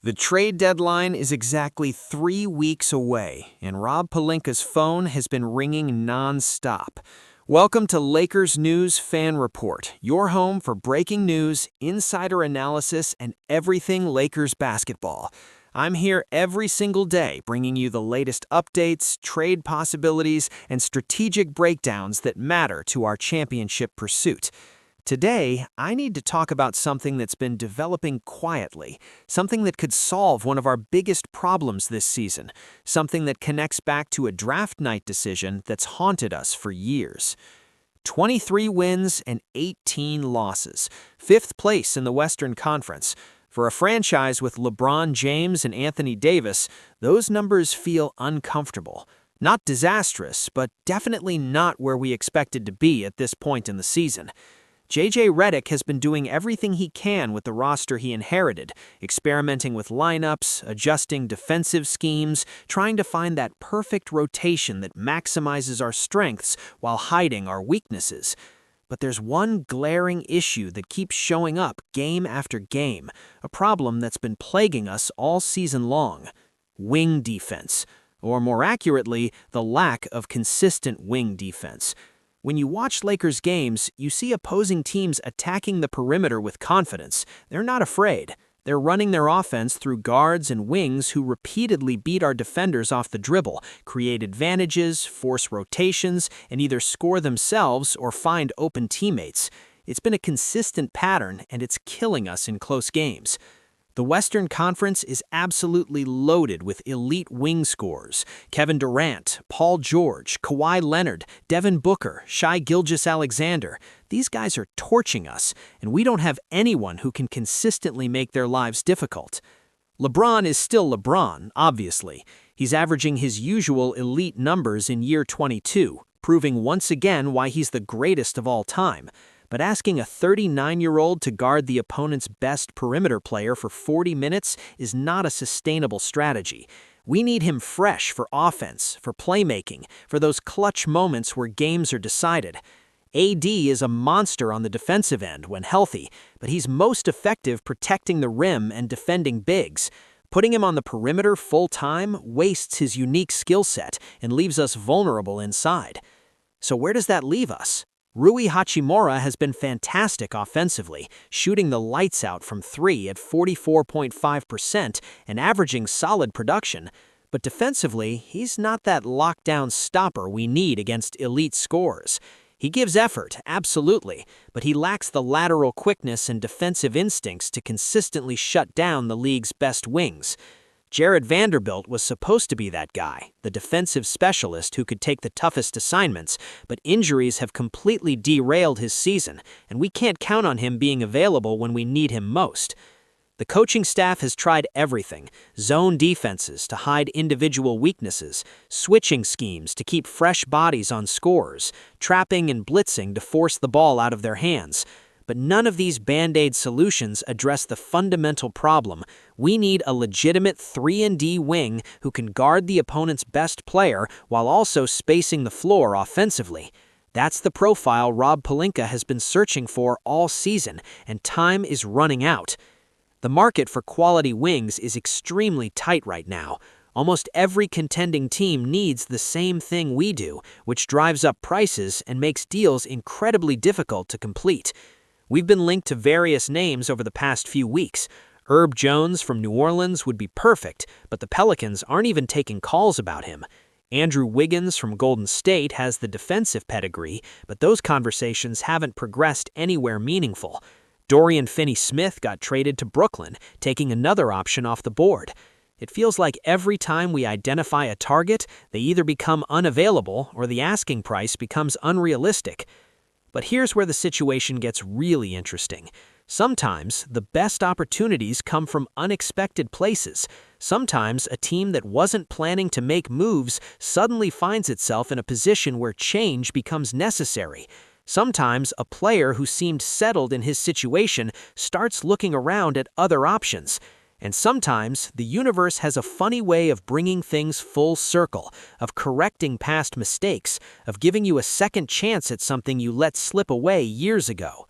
The trade deadline is exactly 3 weeks away, and Rob Pelinka's phone has been ringing non-stop. Welcome to Lakers News Fan Report, your home for breaking news, insider analysis, and everything Lakers basketball. I'm here every single day bringing you the latest updates, trade possibilities, and strategic breakdowns that matter to our championship pursuit. Today, I need to talk about something that's been developing quietly, something that could solve one of our biggest problems this season, something that connects back to a draft night decision that's haunted us for years. 23 wins and 18 losses, 5th place in the Western Conference. For a franchise with LeBron James and Anthony Davis, those numbers feel uncomfortable. Not disastrous, but definitely not where we expected to be at this point in the season. J.J. Redick has been doing everything he can with the roster he inherited, experimenting with lineups, adjusting defensive schemes, trying to find that perfect rotation that maximizes our strengths while hiding our weaknesses. But there's one glaring issue that keeps showing up game after game, a problem that's been plaguing us all season long: wing defense, or more accurately, the lack of consistent wing defense. When you watch Lakers games, you see opposing teams attacking the perimeter with confidence. They're not afraid. They're running their offense through guards and wings who repeatedly beat our defenders off the dribble, create advantages, force rotations, and either score themselves or find open teammates. It's been a consistent pattern, and it's killing us in close games. The Western Conference is absolutely loaded with elite wing scorers: Kevin Durant, Paul George, Kawhi Leonard, Devin Booker, Shai Gilgeous-Alexander. These guys are torching us, and we don't have anyone who can consistently make their lives difficult. LeBron is still LeBron, obviously. He's averaging his usual elite numbers in year 22, proving once again why he's the greatest of all time. But asking a 39-year-old to guard the opponent's best perimeter player for 40 minutes is not a sustainable strategy. We need him fresh for offense, for playmaking, for those clutch moments where games are decided. AD is a monster on the defensive end when healthy, but he's most effective protecting the rim and defending bigs. Putting him on the perimeter full-time wastes his unique skill set and leaves us vulnerable inside. So where does that leave us? Rui Hachimura has been fantastic offensively, shooting the lights out from 3 at 44.5% and averaging solid production. But defensively, he's not that lockdown stopper we need against elite scorers. He gives effort, absolutely, but he lacks the lateral quickness and defensive instincts to consistently shut down the league's best wings. Jared Vanderbilt was supposed to be that guy, the defensive specialist who could take the toughest assignments, but injuries have completely derailed his season, and we can't count on him being available when we need him most. The coaching staff has tried everything: zone defenses to hide individual weaknesses, switching schemes to keep fresh bodies on scorers, trapping and blitzing to force the ball out of their hands. But none of these Band-Aid solutions address the fundamental problem. We need a legitimate 3-and-D wing who can guard the opponent's best player while also spacing the floor offensively. That's the profile Rob Pelinka has been searching for all season, and time is running out. The market for quality wings is extremely tight right now. Almost every contending team needs the same thing we do, which drives up prices and makes deals incredibly difficult to complete. We've been linked to various names over the past few weeks. Herb Jones from New Orleans would be perfect, but the Pelicans aren't even taking calls about him. Andrew Wiggins from Golden State has the defensive pedigree, but those conversations haven't progressed anywhere meaningful. Dorian Finney-Smith got traded to Brooklyn, taking another option off the board. It feels like every time we identify a target, they either become unavailable or the asking price becomes unrealistic. But here's where the situation gets really interesting. Sometimes the best opportunities come from unexpected places. Sometimes a team that wasn't planning to make moves suddenly finds itself in a position where change becomes necessary. Sometimes a player who seemed settled in his situation starts looking around at other options. And sometimes the universe has a funny way of bringing things full circle, of correcting past mistakes, of giving you a second chance at something you let slip away years ago.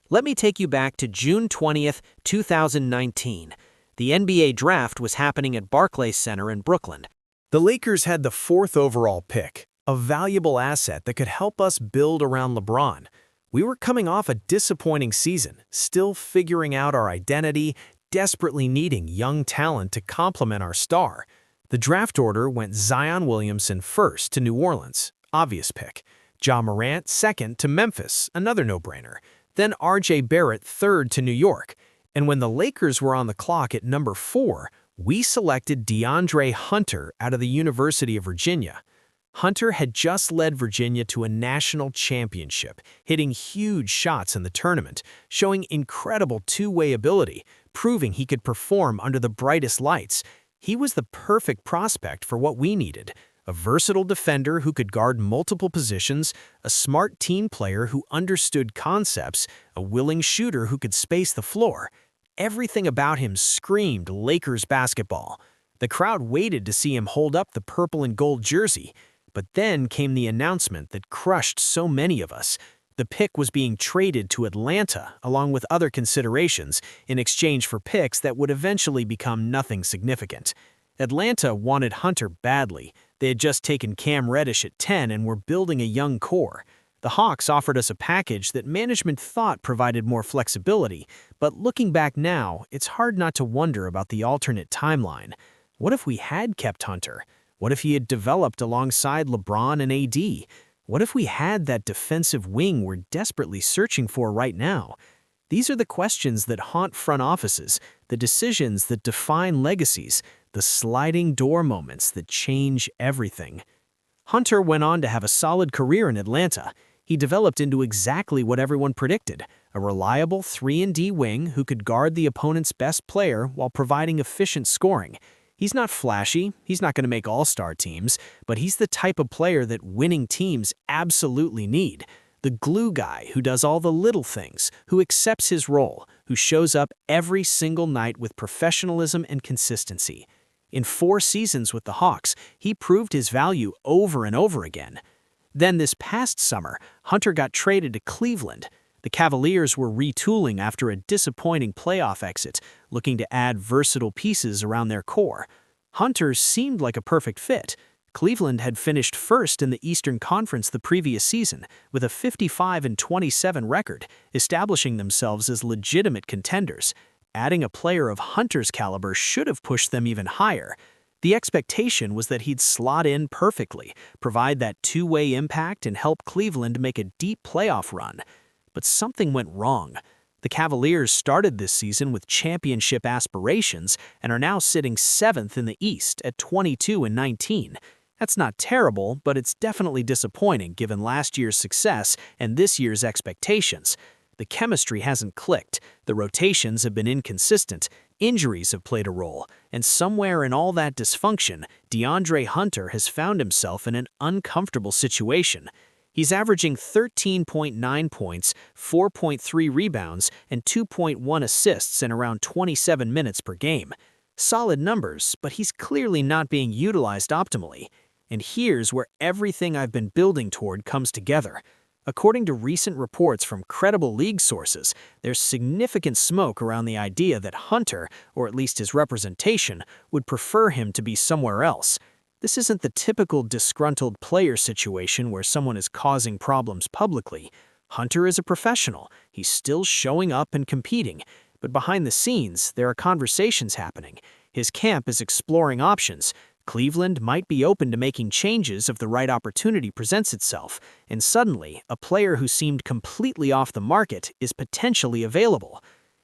Let me take you back to June 20th, 2019. The NBA draft was happening at Barclays Center in Brooklyn. The Lakers had the 4th overall pick, a valuable asset that could help us build around LeBron. We were coming off a disappointing season, still figuring out our identity, desperately needing young talent to complement our star. The draft order went Zion Williamson first to New Orleans, obvious pick. Ja Morant second to Memphis, another no-brainer. Then R.J. Barrett third to New York. And when the Lakers were on the clock at number 4, we selected DeAndre Hunter out of the University of Virginia. Hunter had just led Virginia to a national championship, hitting huge shots in the tournament, showing incredible two-way ability, proving he could perform under the brightest lights. He was the perfect prospect for what we needed: a versatile defender who could guard multiple positions, a smart team player who understood concepts, a willing shooter who could space the floor. Everything about him screamed Lakers basketball. The crowd waited to see him hold up the purple and gold jersey. But then came the announcement that crushed so many of us. The pick was being traded to Atlanta, along with other considerations, in exchange for picks that would eventually become nothing significant. Atlanta wanted Hunter badly. They had just taken Cam Reddish at 10 and were building a young core. The Hawks offered us a package that management thought provided more flexibility, but looking back now, it's hard not to wonder about the alternate timeline. What if we had kept Hunter? What if he had developed alongside LeBron and AD? What if we had that defensive wing we're desperately searching for right now? These are the questions that haunt front offices, the decisions that define legacies, the sliding door moments that change everything. Hunter went on to have a solid career in Atlanta. He developed into exactly what everyone predicted: a reliable 3-and-D wing who could guard the opponent's best player while providing efficient scoring. He's not flashy, he's not going to make all-star teams, but he's the type of player that winning teams absolutely need. The glue guy who does all the little things, who accepts his role, who shows up every single night with professionalism and consistency. In 4 seasons with the Hawks, he proved his value over and over again. Then this past summer, Hunter got traded to Cleveland. The Cavaliers were retooling after a disappointing playoff exit, looking to add versatile pieces around their core. Hunter seemed like a perfect fit. Cleveland had finished first in the Eastern Conference the previous season, with a 55-27 record, establishing themselves as legitimate contenders. Adding a player of Hunter's caliber should have pushed them even higher. The expectation was that he'd slot in perfectly, provide that two-way impact, and help Cleveland make a deep playoff run. But something went wrong. The Cavaliers started this season with championship aspirations and are now sitting 7th in the East at 22-19. That's not terrible, but it's definitely disappointing given last year's success and this year's expectations. The chemistry hasn't clicked, the rotations have been inconsistent, injuries have played a role, and somewhere in all that dysfunction, DeAndre Hunter has found himself in an uncomfortable situation. He's averaging 13.9 points, 4.3 rebounds, and 2.1 assists in around 27 minutes per game. Solid numbers, but he's clearly not being utilized optimally. And here's where everything I've been building toward comes together. According to recent reports from credible league sources, there's significant smoke around the idea that Hunter, or at least his representation, would prefer him to be somewhere else. This isn't the typical disgruntled player situation where someone is causing problems publicly. Hunter is a professional. He's still showing up and competing. But behind the scenes, there are conversations happening. His camp is exploring options. Cleveland might be open to making changes if the right opportunity presents itself. And suddenly, a player who seemed completely off the market is potentially available.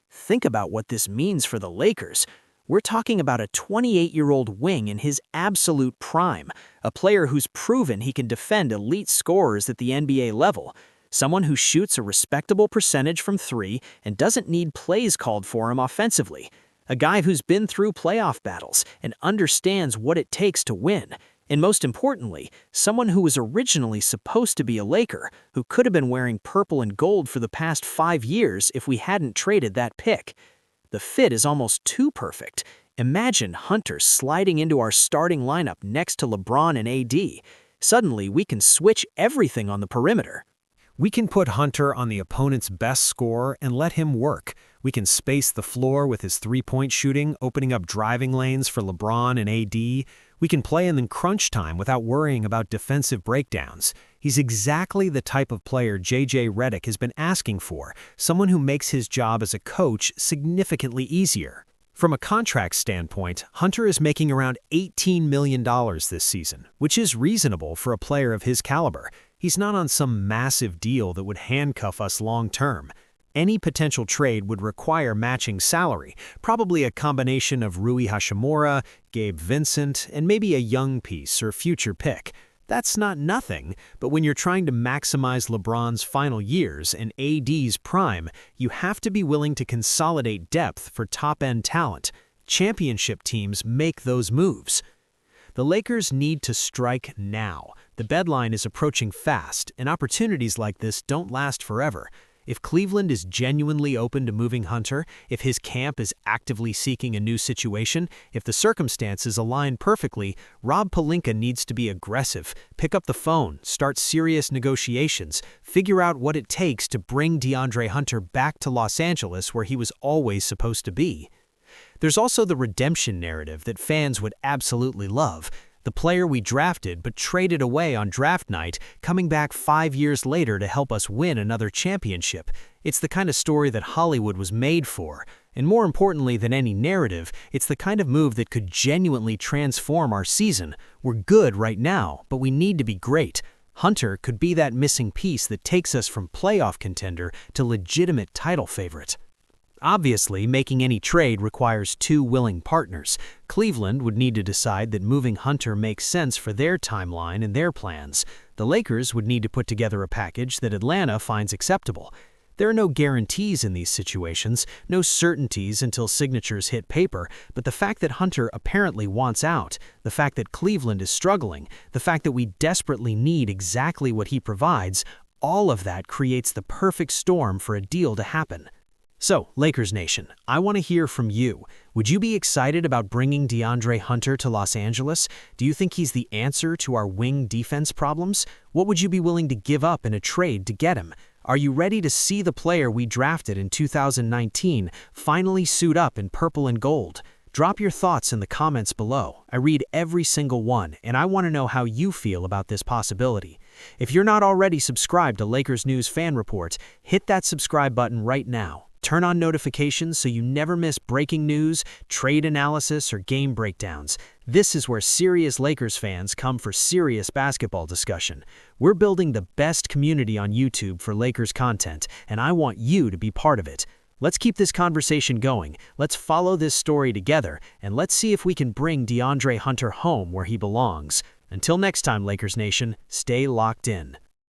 Think about what this means for the Lakers. We're talking about a 28-year-old wing in his absolute prime, a player who's proven he can defend elite scorers at the NBA level, someone who shoots a respectable percentage from 3 and doesn't need plays called for him offensively, a guy who's been through playoff battles and understands what it takes to win, and most importantly, someone who was originally supposed to be a Laker, who could have been wearing purple and gold for the past 5 years if we hadn't traded that pick. The fit is almost too perfect. Imagine Hunter sliding into our starting lineup next to LeBron and AD. Suddenly, we can switch everything on the perimeter. We can put Hunter on the opponent's best scorer and let him work. We can space the floor with his three-point shooting, opening up driving lanes for LeBron and AD. We can play him in crunch time without worrying about defensive breakdowns. He's exactly the type of player J.J. Redick has been asking for, someone who makes his job as a coach significantly easier. From a contract standpoint, Hunter is making around $18 million this season, which is reasonable for a player of his caliber. He's not on some massive deal that would handcuff us long-term. Any potential trade would require matching salary, probably a combination of Rui Hachimura, Gabe Vincent, and maybe a young piece or future pick. That's not nothing, but when you're trying to maximize LeBron's final years and AD's prime, you have to be willing to consolidate depth for top-end talent. Championship teams make those moves. The Lakers need to strike now. The deadline is approaching fast, and opportunities like this don't last forever. If Cleveland is genuinely open to moving Hunter, if his camp is actively seeking a new situation, if the circumstances align perfectly, Rob Pelinka needs to be aggressive, pick up the phone, start serious negotiations, figure out what it takes to bring DeAndre Hunter back to Los Angeles where he was always supposed to be. There's also the redemption narrative that fans would absolutely love. The player we drafted but traded away on draft night, coming back 5 years later to help us win another championship. It's the kind of story that Hollywood was made for. And more importantly than any narrative, it's the kind of move that could genuinely transform our season. We're good right now, but we need to be great. Hunter could be that missing piece that takes us from playoff contender to legitimate title favorite. Obviously, making any trade requires two willing partners. Cleveland would need to decide that moving Hunter makes sense for their timeline and their plans. The Lakers would need to put together a package that Atlanta finds acceptable. There are no guarantees in these situations, no certainties until signatures hit paper, but the fact that Hunter apparently wants out, the fact that Cleveland is struggling, the fact that we desperately need exactly what he provides, all of that creates the perfect storm for a deal to happen. So, Lakers Nation, I want to hear from you. Would you be excited about bringing DeAndre Hunter to Los Angeles? Do you think he's the answer to our wing defense problems? What would you be willing to give up in a trade to get him? Are you ready to see the player we drafted in 2019 finally suit up in purple and gold? Drop your thoughts in the comments below. I read every single one, and I want to know how you feel about this possibility. If you're not already subscribed to Lakers News Fan Report, hit that subscribe button right now. Turn on notifications so you never miss breaking news, trade analysis, or game breakdowns. This is where serious Lakers fans come for serious basketball discussion. We're building the best community on YouTube for Lakers content, and I want you to be part of it. Let's keep this conversation going, let's follow this story together, and let's see if we can bring DeAndre Hunter home where he belongs. Until next time, Lakers Nation, stay locked in.